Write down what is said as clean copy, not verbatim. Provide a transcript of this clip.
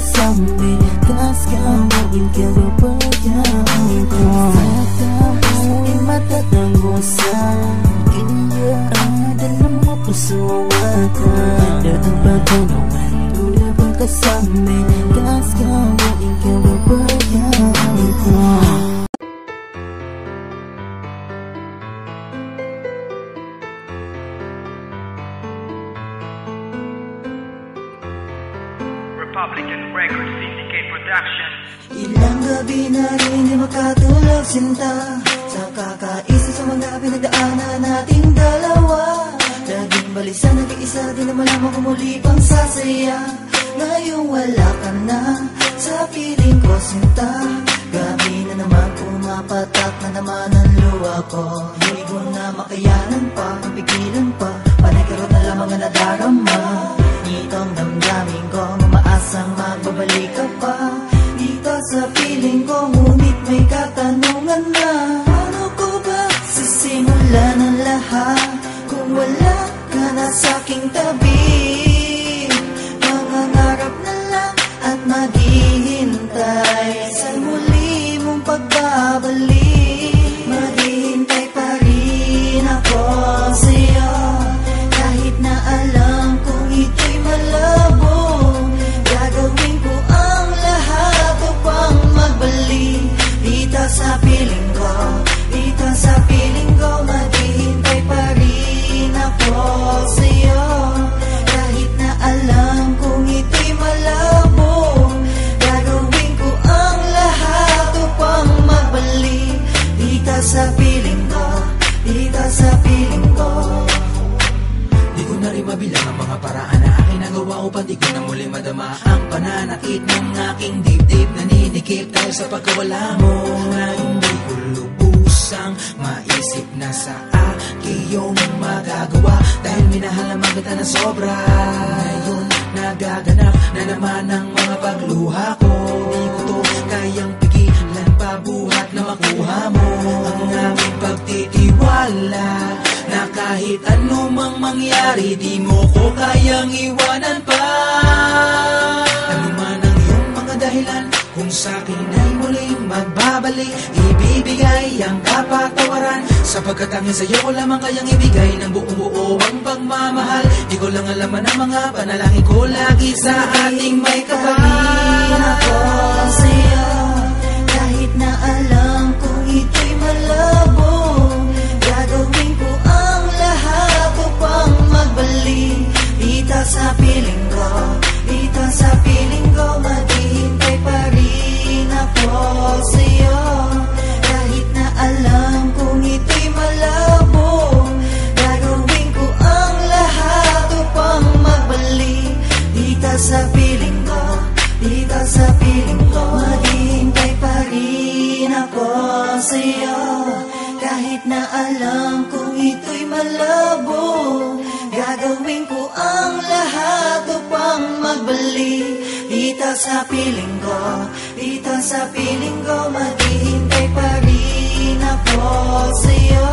magkasabi, tas gawin ka ba pagyan ko? Sa'kin matatango sa kanya, dalam mo puso ka. Datang pagkanawan, udah magkasabi, tas gawin ka ba pagyan ko? Republican Records Syndicate Production. Ilang gabi na rin di makatulog sinta, sa kakaisip sa mga pinagdaanan nating dalawa. Laging balisa, nag-iisa, di na malaman kung muli pang sasaya. Ngayong wala ka na sa piling ko sinta, gabi na naman pumapatak na naman ang luha ko. Hindi ko na makayanan pa, mapigilan pa, panay karoon na lamang ang nadarama. Itong damdamin ko, mamaasang magbabalik ka pa dito sa piling ko, ngunit may katanungan na. Paano ko ba sisimulan ang lahat kung wala ka na sa'king tabi? Mangangarap na lang at maghihintay sa muli mong pagbabalik. Maghihintay pa rin ako sa'yo, kahit na alam kong ito'y malabo. Gagawin ko ang lahat upang magbalik dito sa piling ko, dito sa piling ko. Maghihintay pa rin ako sa'yo, kahit na alam kong ito'y malabo. Gagawin ko ang lahat upang magbalik dito sa piling ko, dito sa piling ko. Di ko na rin mabilang ang mga paraan na aking nagawa upang di ko na muli madama ang pananakit ng aking dibdib. Naninikip dahil sa pagkawala mo, na hindi ko lubusang maisip na sa akin yung magagawa. Dahil minahal naman kita na sobra, ngayon nagaganap na naman ang mga pagluha ko. Di ko to kayang pigilan pa buhat na makuha mo ang aming pagtitiwala, na kahit anumang mangyari, di mo ko kayang iwanan pa. Ano man ang iyong mga dahilan, kung sa'kin ay muling magbabalik, ibibigay ang kapatawaran, sapagkat hanggang sa'yo ko lamang kayang ibigay ng buong buo ang pagmamahal. Di ko lang alaman ang mga panalangin ko lagi sa ating may kapatid. Ako sa'yo, kahit na alam kong ito'y malabo. Gagawin ko ang lahat upang magbalik dito sa piling ko, dito sa piling ko. Maghihintay pa rin ako sa'yo, kahit na alam kong ito'y malabo. Gagawin ko ang lahat upang magbalik dito sa piling ko, dito sa piling ko. Maghihintay pa rin ako sa'yo, kahit na alam kong ito'y malabo. Gagawin ko ang lahat upang magbalik dito sa piling ko, dito sa piling ko. Maghihintay pa rin ako sa'yo,